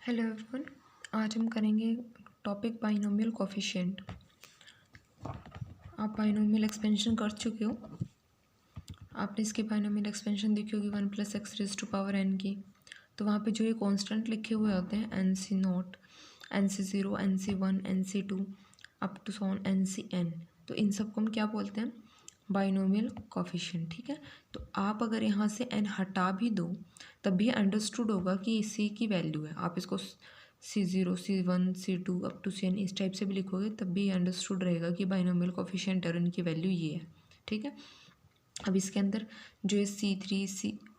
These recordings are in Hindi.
Hello everyone. आज हम करेंगे टॉपिक बाइनोमियल कोफिशिएंट। आप बाइनोमियल एक्सपेंशन कर चुके हो। आपने इसकी बाइनोमियल एक्सपेंशन देखी होगी 1+x⁻n की। तो वहाँ पे जो ये कांस्टेंट लिखे हुए होते हैं NC0, NC0, NC1, NC2 up to sworn NCn, तो इन सबको हम क्या बोलते हैं? Binomial coefficient. ठीक है, तो आप अगर यहाँ से n हटा भी दो तब भी अंडरस्टूड होगा कि c की वैल्यू है। आप इसको C0, C1, C2 up to Cn इस टाइप से भी लिखोगे तब भी अंडरस्टूड रहेगा कि बाइनोमियल कोफिशिएंट और इनकी वैल्यू ये है। ठीक है, अब इसके अंदर जो है C3,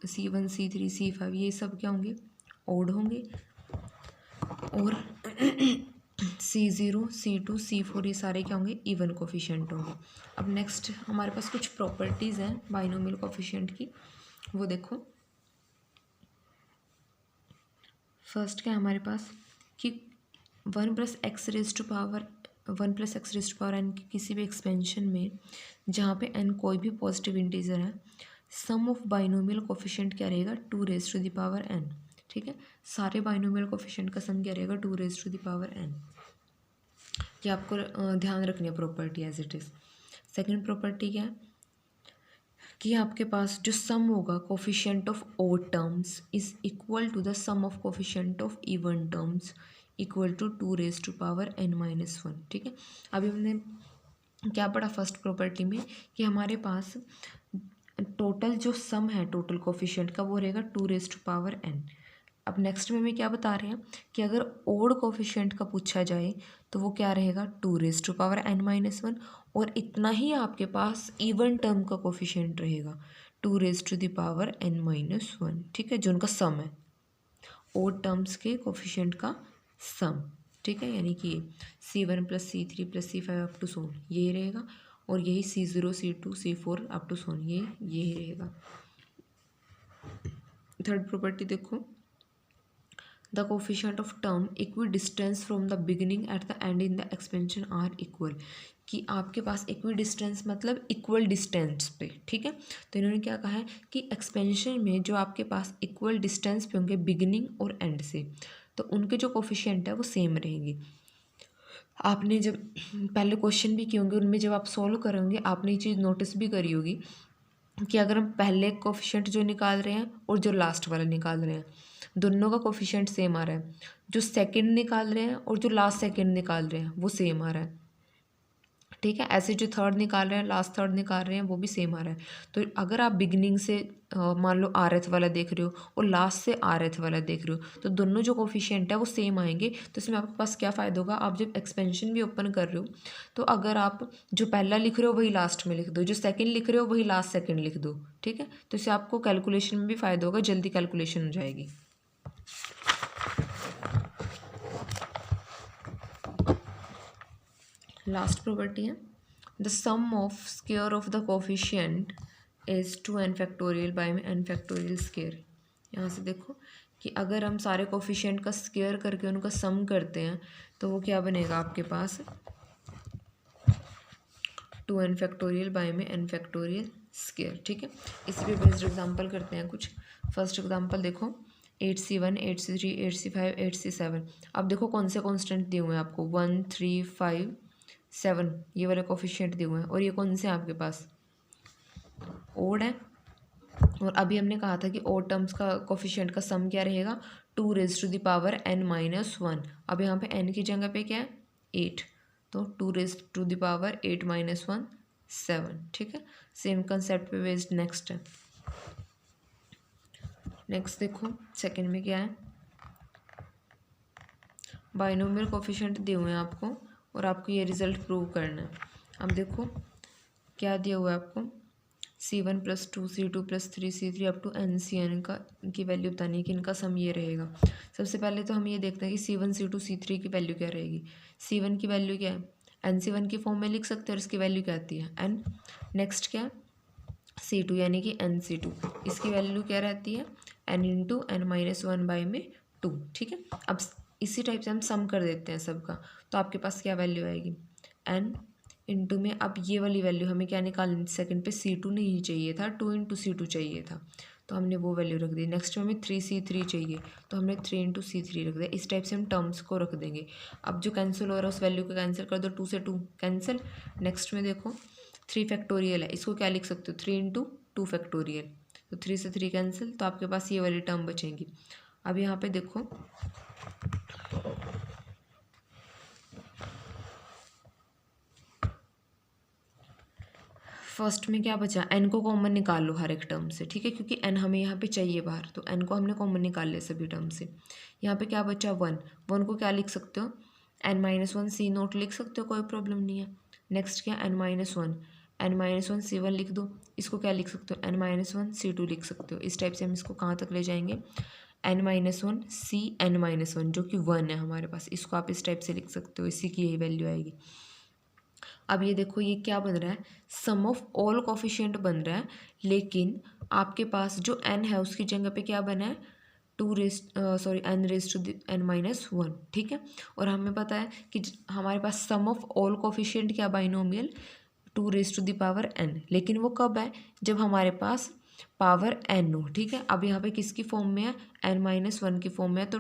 C1, C3, C5 ये सब क्या होंगे? ओड होंगे। और C0, C2, C4 ये सारे क्या होंगे? इवन कोफिशिएंट होंगे। अब नेक्स्ट हमारे पास कुछ प्रॉपर्टीज़ हैं बाइनोमियल कोफिशिएंट की, वो देखो। फर्स्ट क्या है हमारे पास कि 1+x⁻n की किसी भी एक्सपेंशन में जहाँ पे n कोई भी पॉजिटिव इंटीजर है, सम ऑफ बाइनोमियल कोफिशिएंट क्या रहेगा? 2n। ठीक है, सारे बाइनोमियल कोफिशिएंट का सम क्या रहेगा? 2n। ये आपको ध्यान रखनी है property as it is. Second property क्या है कि आपके पास जो सम होगा coefficient of odd terms is equal to the sum of coefficient of even terms equal to 2n-1। ठीक है, अभी हमने क्या पढ़ा फर्स्ट प्रॉपर्टी में कि हमारे पास टोटल जो सम है टोटल कोफिशिएंट का वो रहेगा 2n। अब नेक्स्ट में हमें क्या बता रहे हैं कि अगर ओड कोफिशिएंट का पूछा जाए तो वो क्या रहेगा? 2n-1। और इतना ही आपके पास इवन टर्म का कोफिशिएंट रहेगा 2n-1। ठीक है, जो उनका सम है, ओड टर्म्स के कोफिशिएंट का सम। ठीक है, यानी कि C1+C3+C5 अप टू सोन ये रहेगा, और यही C0, C2, C4 up to सोन ये रहेगा। थर्ड प्रॉपर्टी देखो, the coefficient of term equidistant from the beginning at the end in the expansion are equal, कि आपके पास इक्वी डिस्टेंस मतलब इक्वल डिस्टेंस पे। ठीक है, तो इन्होंने क्या कहा है कि एक्सपेंशन में जो आपके पास इक्वल डिस्टेंस पे होंगे बिगिनिंग और एंड से, तो उनके जो कोफिशिएंट है वो सेम रहेंगे। आपने जब पहले क्वेश्चन भी किए होंगे उनमें जब आप सॉल्व करोगे आपने ये चीज़ नोटिस भी करी होगी कि अगर हम पहले कोफिशिएंट जो निकाल रहे हैं और जो लास्ट वाला निकाल रहे हैं दोनों का कोफिशिएंट सेम आ रहा है, जो सेकंड निकाल रहे हैं और जो लास्ट सेकंड निकाल रहे हैं वो सेम आ रहा है। ठीक है, ऐसे जो थर्ड निकाल रहे हैं लास्ट थर्ड निकाल रहे हैं वो भी सेम आ रहा है। तो अगर आप बिगिनिंग से मान लो RH वाला देख रहे हो और लास्ट से RH वाला देख रहे हो तो दोनों जो कोफिशिएंट है वो सेम आएंगे। तो इसमें आपके पास क्या फ़ायदा होगा? आप जब एक्सपेंशन भी ओपन कर रहे हो तो अगर आप जो पहला लिख रहे हो वही लास्ट में लिख दो, जो सेकेंड लिख रहे हो वही लास्ट सेकेंड लिख दो। ठीक है, तो इससे आपको कैलकुलेशन में भी फ़ायदा होगा, जल्दी कैलकुलेशन हो जाएगी। लास्ट प्रॉपर्टी है the sum of square of the coefficient is 2n by में n स्क्वायर। यहाँ से देखो कि अगर हम सारे कोफिशिएंट का स्क्वायर करके उनका सम करते हैं तो वो क्या बनेगा आपके पास? 2n बाय में n स्क्वायर। ठीक है, इसी पे बेस्ड एग्जांपल करते हैं कुछ। फर्स्ट एग्जांपल देखो 8C1, 8C3, 8C5, 8C7। अब देखो कौन से कॉन्स्टेंट दिए हुए हैं आपको? 1, 3, 5, 7 ये वाले कोफिशिएंट दिए हुए हैं, और ये कौन से हैं आपके पास? ओड है। और अभी हमने कहा था कि ओड टर्म्स का कोफिशिएंट का सम क्या रहेगा? 2n-1। अब यहाँ पे n की जगह पे क्या है? 8, तो 2n-8 - 1 7। ठीक है, सेम कंसेप्ट पे बेस्ड नेक्स्ट है। नेक्स्ट देखो सेकंड में क्या है? बाइनोमियल कोफिशिएंट दिए हुए हैं आपको और आपको ये रिजल्ट प्रूव करना है। अब देखो क्या दिया हुआ है आपको? C1+2, C2+3, C3 up to NCn का की वैल्यू बतानी है कि इनका सम ये रहेगा। सबसे पहले तो हम ये देखते हैं कि C1, C2, C3 की वैल्यू क्या रहेगी। C1 की वैल्यू क्या है? NC1 की फॉर्म में लिख सकते हैं और इसकी वैल्यू क्या आती है? n। नेक्स्ट क्या है? C2 यानी कि NC2, इसकी वैल्यू क्या रहती है? n×n-1/2। ठीक है, अब इसी टाइप से हम सम कर देते हैं सबका, तो आपके पास क्या वैल्यू आएगी? n इंटू में अब ये वाली वैल्यू हमें क्या निकालनी? सेकंड पे C2 नहीं चाहिए था, 2 × C2 चाहिए था, तो हमने वो वैल्यू रख दी। नेक्स्ट में हमें 3C3 चाहिए, तो हमने 3 इंटू C3 रख दिया। इस टाइप से हम टर्म्स को रख देंगे। अब जो कैंसिल हो रहा है उस वैल्यू को कैंसिल कर दो, 2 से 2 कैंसिल। नेक्स्ट में देखो 3 फैक्टोरियल है, इसको क्या लिख सकते हो, 3 इंटू 2 फैक्टोरियल, तो 3 से 3 कैंसिल, तो आपके पास ये वाली टर्म बचेंगी। अब यहाँ पे देखो फर्स्ट में क्या बचा, n को कॉमन निकाल लो हर एक टर्म से, ठीक है, क्योंकि n हमें यहाँ पे चाहिए बाहर, तो n को हमने कॉमन निकाल लिया सभी टर्म से। यहाँ पे क्या बचा 1, 1 को क्या लिख सकते हो, n-1 C0 लिख सकते हो, कोई प्रॉब्लम नहीं है। नेक्स्ट क्या n-1 C1 लिख दो, इसको क्या लिख सकते हो, n-1 C2 लिख सकते हो। इस टाइप से हम इसको कहाँ तक ले जाएंगे, n-1 C(n-1) जो कि 1 है हमारे पास, इसको आप इस टाइप से लिख सकते हो, इसी की यही वैल्यू आएगी। अब ये देखो ये क्या बन रहा है, सम ऑफ ऑल कोफिशिएंट बन रहा है, लेकिन आपके पास जो n है उसकी जगह पे क्या बना है, n-1, ठीक है। और हमें पता है कि हमारे पास सम ऑफ ऑल कोफिशिएंट क्या बाइनोमियल 2n, लेकिन वो कब है, जब हमारे पास पावर n हो, ठीक है। अब यहाँ पे किसकी फॉर्म में है, n-1 की फॉर्म में है, तो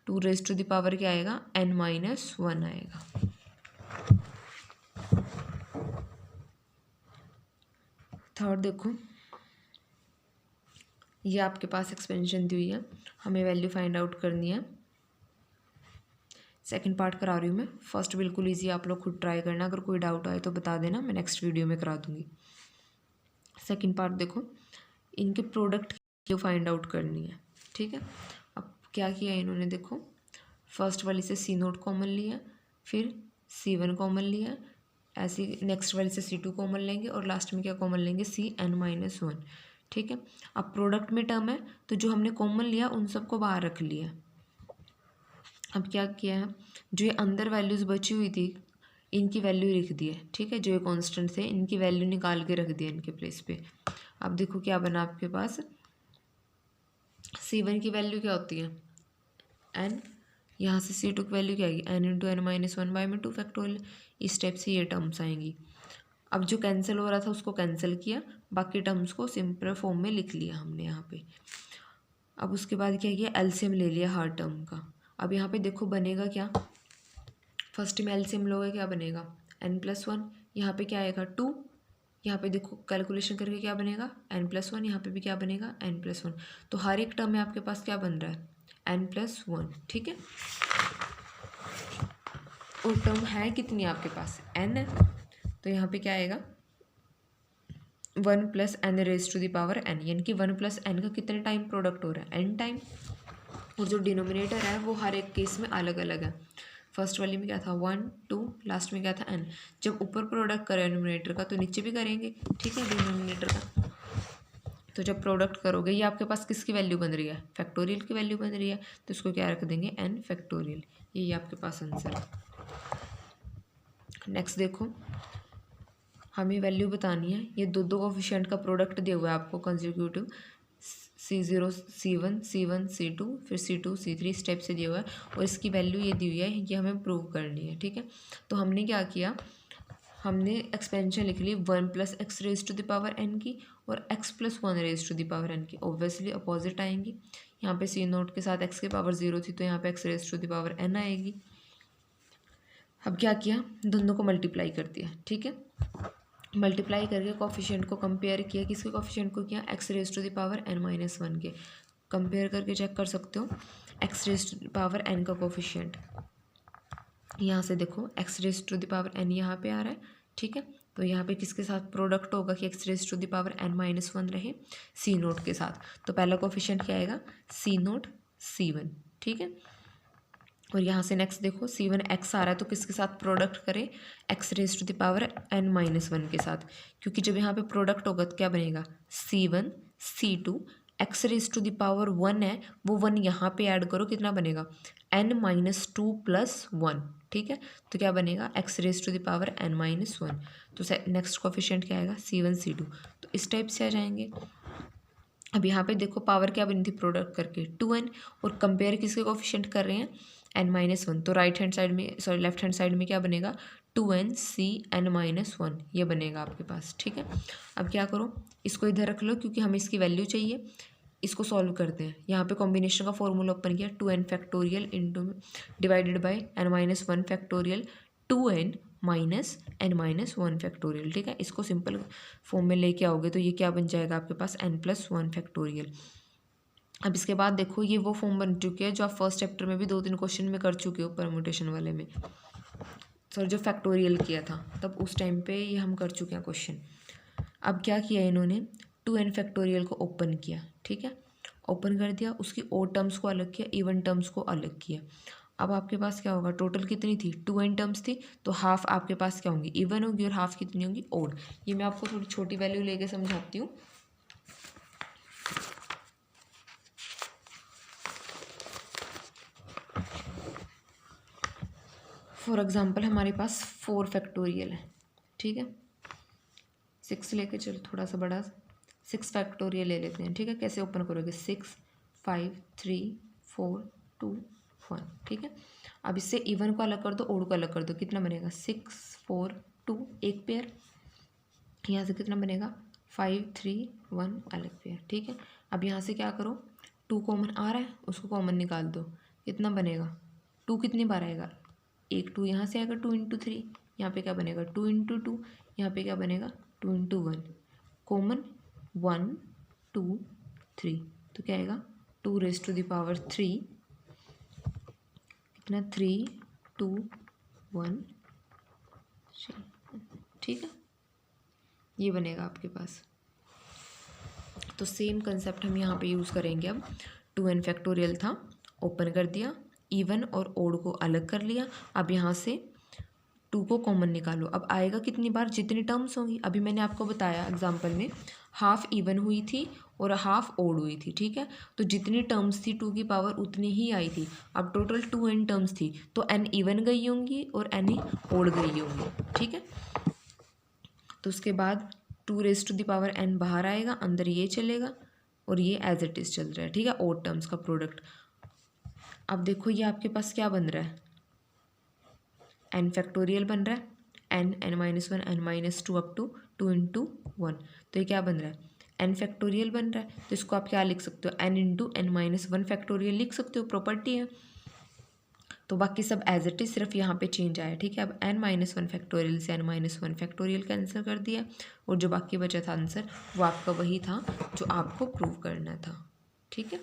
2 क्या आएगा, n-1 आएगा। थर्ड देखो, ये आपके पास एक्सपेंशन दी हुई है, हमें वैल्यू फाइंड आउट करनी है। सेकंड पार्ट करा रही हूँ मैं, फर्स्ट बिल्कुल इजी, आप लोग खुद ट्राई करना, अगर कोई डाउट आए तो बता देना, मैं नेक्स्ट वीडियो में करा दूँगी। सेकंड पार्ट देखो, इनके प्रोडक्ट की फाइंड आउट करनी है, ठीक है। अब क्या किया इन्होंने, देखो फर्स्ट वाली से C0 कॉमन लिया, फिर C1 कॉमन लिया, ऐसे नेक्स्ट वाले से C2 कॉमन लेंगे, और लास्ट में क्या कॉमन लेंगे, Cn-1, ठीक है। अब प्रोडक्ट में टर्म है, तो जो हमने कॉमन लिया उन सबको बाहर रख लिया। अब क्या किया है, जो ये अंदर वैल्यूज़ बची हुई थी इनकी वैल्यू लिख दी है, ठीक है, जो ये कॉन्स्टेंट थे इनकी वैल्यू निकाल के रख दिया इनके प्लेस पे। अब देखो क्या बना आपके पास, C1 की वैल्यू क्या होती है n, यहाँ से C2 की वैल्यू क्या आएगी, n(n-1/2 फैक्टोरियल, इस टाइप से ये टर्म्स आएंगी। अब जो कैंसिल हो रहा था उसको कैंसिल किया, बाकी टर्म्स को सिंपल फॉर्म में लिख लिया हमने यहाँ पे। अब उसके बाद क्या किया, एलसीएम ले लिया हर टर्म का। अब यहाँ पे देखो बनेगा क्या, फर्स्ट में एलसीएम लोगे क्या बनेगा, n+1, यहाँ पे क्या आएगा 2, यहाँ पे देखो कैलकुलेशन करके क्या बनेगा n+1, यहाँ पे भी क्या बनेगा n+1, तो हर एक टर्म में आपके पास क्या बन रहा है n+1, ठीक है। और टर्म है कितनी आपके पास, n है, तो यहाँ पे क्या आएगा 1 + n⁻n, यानी कि 1 + n का कितने टाइम प्रोडक्ट हो रहा है, n टाइम। और जो डिनोमिनेटर है वो हर एक केस में अलग अलग है। फर्स्ट वाली में क्या था 1 2, लास्ट में क्या था n। जब ऊपर प्रोडक्ट करें डिनोमिनेटर का तो नीचे भी करेंगे, ठीक है, डिनोमिनेटर का। तो जब प्रोडक्ट करोगे ये आपके पास किसकी वैल्यू बन रही है, फैक्टोरियल की वैल्यू बन रही है, तो इसको क्या रख देंगे n फैक्टोरियल, यही आपके पास आंसर है। नेक्स्ट देखो, हमें वैल्यू बतानी है, ये दो कोफिशिएंट का प्रोडक्ट दिया हुआ है आपको consecutive, C0 C1 C1 C2 फिर C2 C3 स्टेप से दिया हुआ है, और इसकी वैल्यू ये दी हुई है, ये हमें प्रूव करनी है, ठीक है। तो हमने क्या किया, हमने एक्सपेंशन लिख ली 1 + x⁻n की और x + 1⁻n की, ऑब्वियसली अपोजिट आएंगी। यहाँ पे C0 के साथ x की पावर 0 थी, तो यहाँ पे x⁻n आएगी। अब क्या किया, दोनों को मल्टीप्लाई कर दिया, ठीक है। मल्टीप्लाई करके कोफिशिएंट को कंपेयर किया, किसके कोफिशिएंट को किया, x⁻n-1 के। कंपेयर करके चेक कर सकते हो x⁻n का कोफिशिएंट, यहाँ से देखो x⁻n यहाँ पे आ रहा है, ठीक है। तो यहाँ पे किसके साथ प्रोडक्ट होगा कि x⁻n-1 रहे, C0 के साथ, तो पहला कोफिशिएंट क्या आएगा C0 C1, ठीक है। और यहाँ से नेक्स्ट देखो C1 x आ रहा है, तो किसके साथ प्रोडक्ट करें, x⁻n-1 के साथ, क्योंकि जब यहाँ पे प्रोडक्ट होगा तो क्या बनेगा C1 C2, x⁻1 है वो 1 यहाँ पे ऐड करो, कितना बनेगा n-2 + 1, ठीक है। तो क्या बनेगा x⁻n-1, तो नेक्स्ट कोफिशिएंट क्या आएगा C1 C2, तो इस टाइप से आ जाएंगे। अब यहाँ पे देखो पावर क्या बनी थी प्रोडक्ट करके 2n, और कंपेयर किसके कोफिशिएंट कर रहे हैं n-1, तो राइट हैंड साइड में सॉरी लेफ्ट हैंड साइड में क्या बनेगा 2n Cn-1, ये बनेगा आपके पास, ठीक है। अब क्या करो, इसको इधर रख लो क्योंकि हमें इसकी वैल्यू चाहिए, इसको सॉल्व करते हैं। यहाँ पे कॉम्बिनेशन का फॉर्मूला ओपन किया, 2n factorial into divided by n-1 factorial 2n minus n-1 factorial. ठीक है, इसको सिंपल फॉर्म में लेके आओगे तो ये क्या बन जाएगा आपके पास n+1 फैक्टोरियल। अब इसके बाद देखो ये वो फॉर्म बन चुकी है जो आप फर्स्ट चैप्टर में भी 2-3 क्वेश्चन में कर चुके हो, परम्यूटेशन वाले में, सर जो फैक्टोरियल किया था तब उस टाइम पे ये हम कर चुके हैं क्वेश्चन। अब क्या किया इन्होंने, 2n फैक्टोरियल को ओपन किया। ठीक है, ओपन कर दिया, उसकी ओड टर्म्स को अलग किया, इवन टर्म्स को अलग किया। अब आपके पास क्या होगा, टोटल कितनी थी, 2n टर्म्स थी, तो हाफ आपके पास क्या होंगी, इवन होगी, और हाफ कितनी होंगी, ओड। ये मैं आपको थोड़ी छोटी वैल्यू लेके समझाती हूँ। फॉर एग्जाम्पल हमारे पास 4 फैक्टोरियल है। ठीक है, 6 लेके चलो, थोड़ा सा बड़ा 6 फैक्टोरियल ले लेते हैं। ठीक है, कैसे ओपन करोगे, 6 5 3 4 2 1। ठीक है, अब इससे इवन को अलग कर दो, ओड को अलग कर दो, कितना बनेगा, 6 4 2 एक पेयर। यहाँ से कितना बनेगा, 5 3 1 अलग पेयर। ठीक है, अब यहाँ से क्या करो, 2 कॉमन आ रहा है, उसको कॉमन निकाल दो, कितना बनेगा, 2 कितनी बार आएगा, एक 2 यहाँ से आएगा, 2 इंटू 3, यहाँ पे क्या बनेगा, 2 इंटू 2, यहाँ पे क्या बनेगा, 2 इंटू 1, कॉमन 1 2 3, तो क्या आएगा, 2⁻3, कितना 3 2 1 3। ठीक है, ये बनेगा आपके पास। तो सेम कंसेप्ट हम यहाँ पे यूज़ करेंगे। अब 2n फैक्टोरियल था, ओपन कर दिया, इवन और ओड को अलग कर लिया। अब यहाँ से 2 को कॉमन निकालो, अब आएगा कितनी बार, जितनी टर्म्स होंगी। अभी मैंने आपको बताया एग्जाम्पल में हाफ इवन हुई थी और हाफ ओड हुई थी। ठीक है, तो जितनी टर्म्स थी 2 की पावर उतनी ही आई थी। अब टोटल 2n टर्म्स थी, तो n इवन गई होंगी और n ओड गई होंगी। ठीक है, तो उसके बाद 2⁻n बाहर आएगा, अंदर ये चलेगा और ये एज इट इज़ चल रहा है। ठीक है, ओड टर्म्स का प्रोडक्ट। अब देखो ये आपके पास क्या बन रहा है, n फैक्टोरियल बन रहा है, n n-1 n-2 up to 2 into 1। तो ये क्या बन रहा है, n फैक्टोरियल बन रहा है, तो इसको आप क्या लिख सकते हो, n इंटू n-1 फैक्टोरियल लिख सकते हो, प्रॉपर्टी है। तो बाकी सब एज इट इज, सिर्फ यहाँ पे चेंज आया। ठीक है, अब n-1 फैक्टोरियल से n-1 फैक्टोरियल कैंसिल कर दिया, और जो बाकी बचा था आंसर वो आपका वही था जो आपको प्रूव करना था। ठीक है।